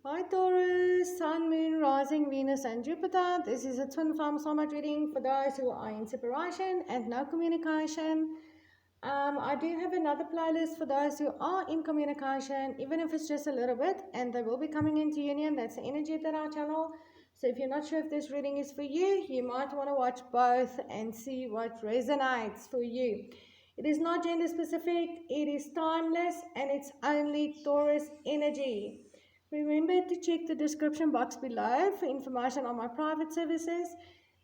Hi Taurus, Sun, Moon, Rising, Venus and Jupiter. This is a twin flame soulmate reading for those who are in separation and no communication. I do have another playlist for those who are in communication, even if it's just a little bit, and they will be coming into union. That's the energy that I channel. So if you're not sure if this reading is for you, you might want to watch both and see what resonates for you. It is not gender specific, it is timeless, and it's only Taurus energy. Remember to check the description box below for information on my private services,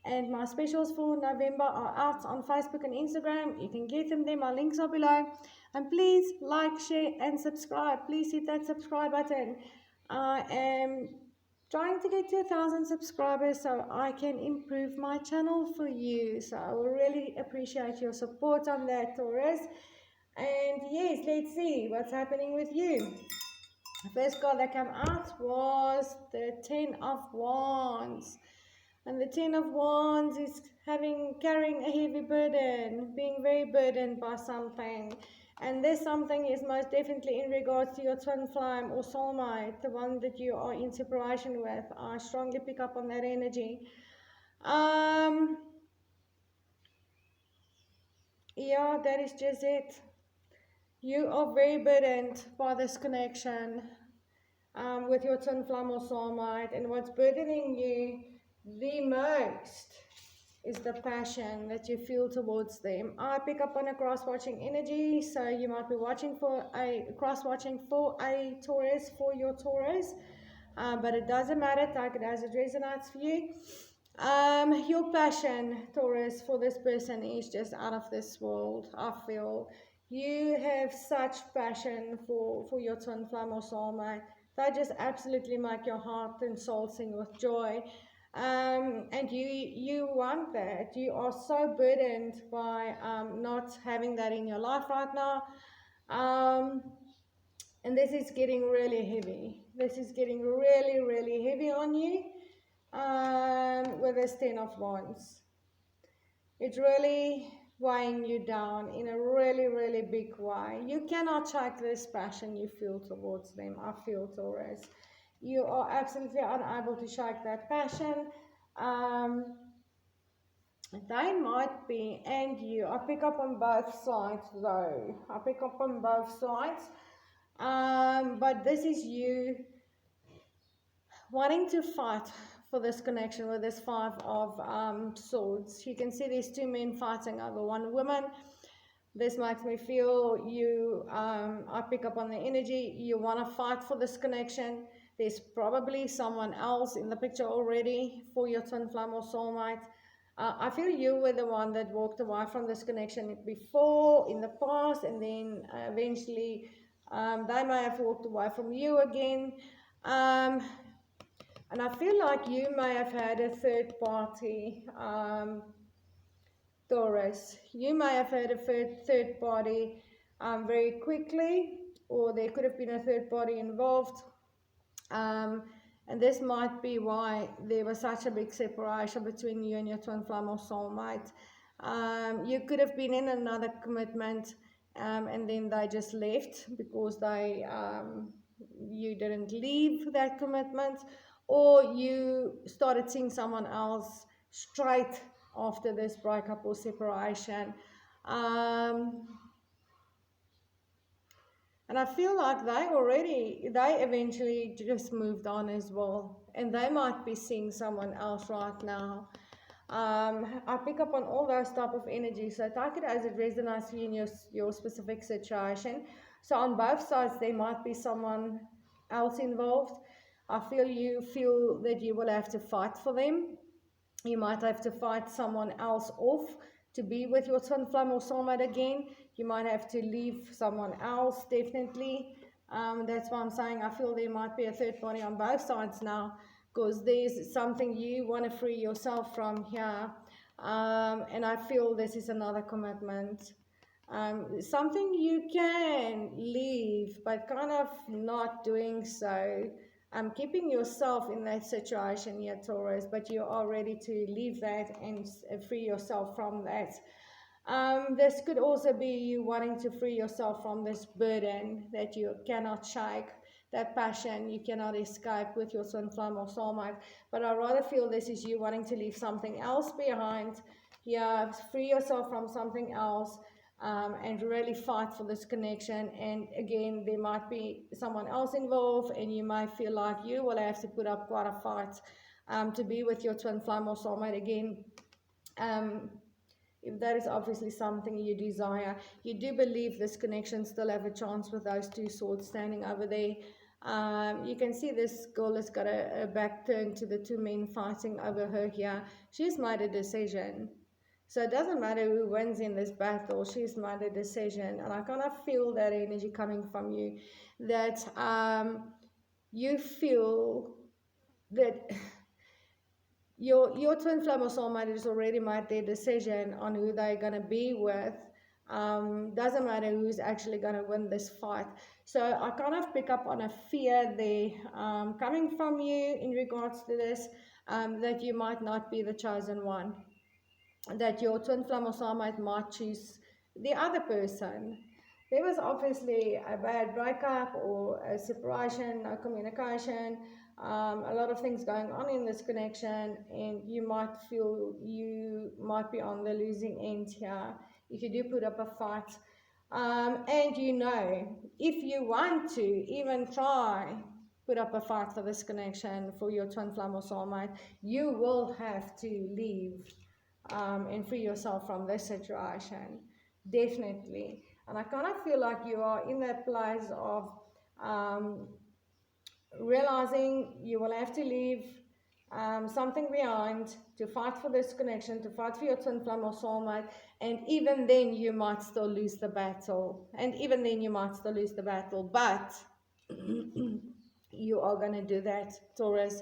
and my specials for November are out on Facebook and Instagram. You can get them there, my links are below. And please like, share and subscribe. Please hit that subscribe button. I am trying to get to 1,000 subscribers so I can improve my channel for you. So I will really appreciate your support on that, Taurus. And yes, let's see what's happening with you. The first card that came out was the Ten of Wands. And the Ten of Wands is carrying a heavy burden, being very burdened by something. And this something is most definitely in regards to your twin flame or soulmate, the one that you are in separation with. I strongly pick up on that energy. Yeah, that is just it. You are very burdened by this connection with your twin flame or soulmate, and what's burdening you the most is the passion that you feel towards them. I pick up on a cross-watching energy, so you might be watching for a cross-watching for a Taurus, for your Taurus, but it doesn't matter, take it as it resonates for you. Your passion, Taurus, for this person is just out of this world. I feel you have such passion for your twin flame or soulmate. They just absolutely make your heart and soul sing with joy. And you want that. You are so burdened by not having that in your life right now. And this is getting really heavy. This is getting really, really heavy on you with this Ten of Wands. It's really weighing you down in a really, really big way. You cannot shake this passion you feel towards them. I feel, Taurus. You are absolutely unable to shake that passion. They might be, and you. I pick up on both sides, though. I pick up on both sides. But this is you wanting to fight for this connection with this Five of Swords. You can see these two men fighting over one woman. This makes me feel you, I pick up on the energy, you want to fight for this connection. There's probably someone else in the picture already for your twin flame or soulmate. I feel you were the one that walked away from this connection before, in the past, and then eventually they may have walked away from you again. And I feel like you may have had a third party, Taurus. You may have had a third party very quickly, or there could have been a third party involved. And this might be why there was such a big separation between you and your twin flame or soulmate. You could have been in another commitment and then they just left because you didn't leave that commitment, or you started seeing someone else straight after this breakup or separation. And I feel like they eventually just moved on as well. And they might be seeing someone else right now. I pick up on all those type of energies. So take it as it resonates in your specific situation. So on both sides, there might be someone else involved. I feel that you will have to fight for them. You might have to fight someone else off to be with your twin flame or soulmate again. You might have to leave someone else, definitely. That's why I'm saying I feel there might be a third party on both sides now, because there's something you want to free yourself from here. And I feel this is another commitment. Something you can leave, but kind of not doing so. Keeping yourself in that situation here, Taurus, but you are ready to leave that and free yourself from that. This could also be you wanting to free yourself from this burden that you cannot shake. that passion you cannot escape with your twin flame or soulmate. But I rather feel this is you wanting to leave something else behind. Yeah, free yourself from something else, and really fight for this connection. And again, there might be someone else involved, and you might feel like you will have to put up quite a fight to be with your twin flame or soulmate again. If that is obviously something you desire, you do believe this connection still have a chance with those two swords standing over there. You can see this girl has got a back turned to the two men fighting over her here. She's made a decision. So it doesn't matter who wins in this battle, she's made a decision. And I kind of feel that energy coming from you, that you feel that your twin flame or soulmate has already made their decision on who they're going to be with. Doesn't matter who's actually going to win this fight. So I kind of pick up on a fear there coming from you in regards to this, that you might not be the chosen one, that your twin flame or soulmate might choose the other person. There was obviously a bad breakup or a separation, no communication, a lot of things going on in this connection, and you might feel you might be on the losing end here if you do put up a fight. And you know, if you want to even try put up a fight for this connection for your twin flame or soulmate, you will have to leave and free yourself from this situation, definitely. And I kind of feel like you are in that place of realizing you will have to leave something behind to fight for this connection, to fight for your twin flame or soulmate, and even then you might still lose the battle. But you are going to do that, Taurus.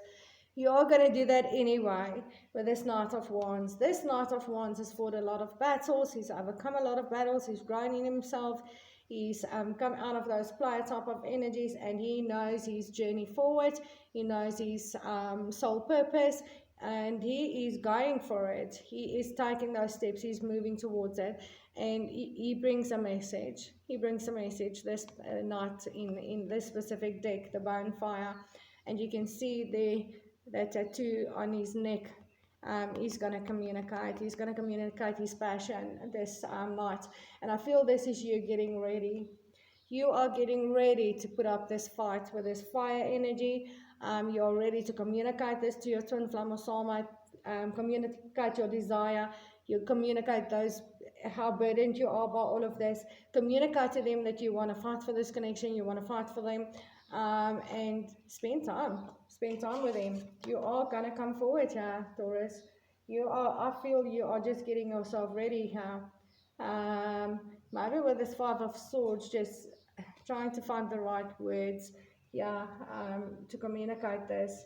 You are going to do that anyway with this Knight of Wands. This Knight of Wands has fought a lot of battles. He's overcome a lot of battles. He's grown in himself. He's come out of those player type of energies, and he knows his journey forward. He knows his soul purpose, and he is going for it. He is taking those steps. He's moving towards it, and he brings a message. He brings a message this night in this specific deck, the Bonfire, and you can see there that tattoo on his neck. He's going to communicate. He's going to communicate his passion this night. And I feel this is you getting ready. You are getting ready to put up this fight with this fire energy. You're ready to communicate this to your twin flame or soulmate. Communicate your desire. You communicate those, how burdened you are by all of this. Communicate to them that you want to fight for this connection. You want to fight for them. And spend time with them. You are gonna come forward here, Taurus. I feel you are just getting yourself ready here. Maybe with this Five of Swords, just trying to find the right words, to communicate this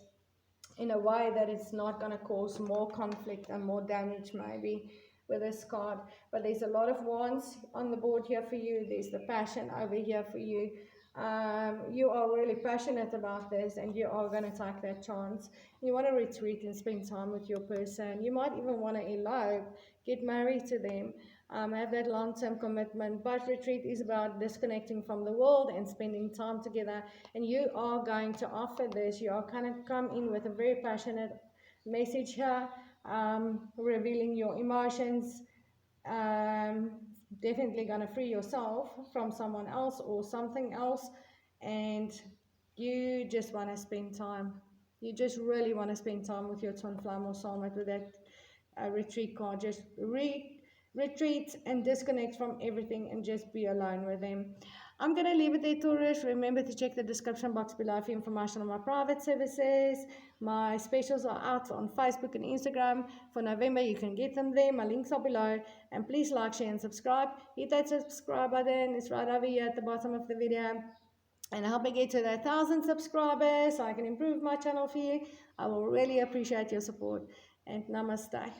in a way that it's not going to cause more conflict and more damage, maybe, with this card. But there's a lot of wands on the board here for you. There's the passion over here for you. You are really passionate about this, and you are going to take that chance. You want to retreat and spend time with your person. You might even want to elope, get married to them, have that long-term commitment. But retreat is about disconnecting from the world and spending time together. And you are going to offer this. You are kind of come in with a very passionate message here, revealing your emotions. Definitely going to free yourself from someone else or something else, and you just want to spend time. You just really want to spend time with your twin flame or soulmate with that retreat card. Just retreat and disconnect from everything and just be alone with them. I'm going to leave it there, Taurus. Remember to check the description box below for information on my private services. My specials are out on Facebook and Instagram for November. You can get them there. My links are below. And please like, share, and subscribe. Hit that subscribe button. It's right over here at the bottom of the video. And help me get to that 1,000 subscribers so I can improve my channel for you. I will really appreciate your support. And namaste.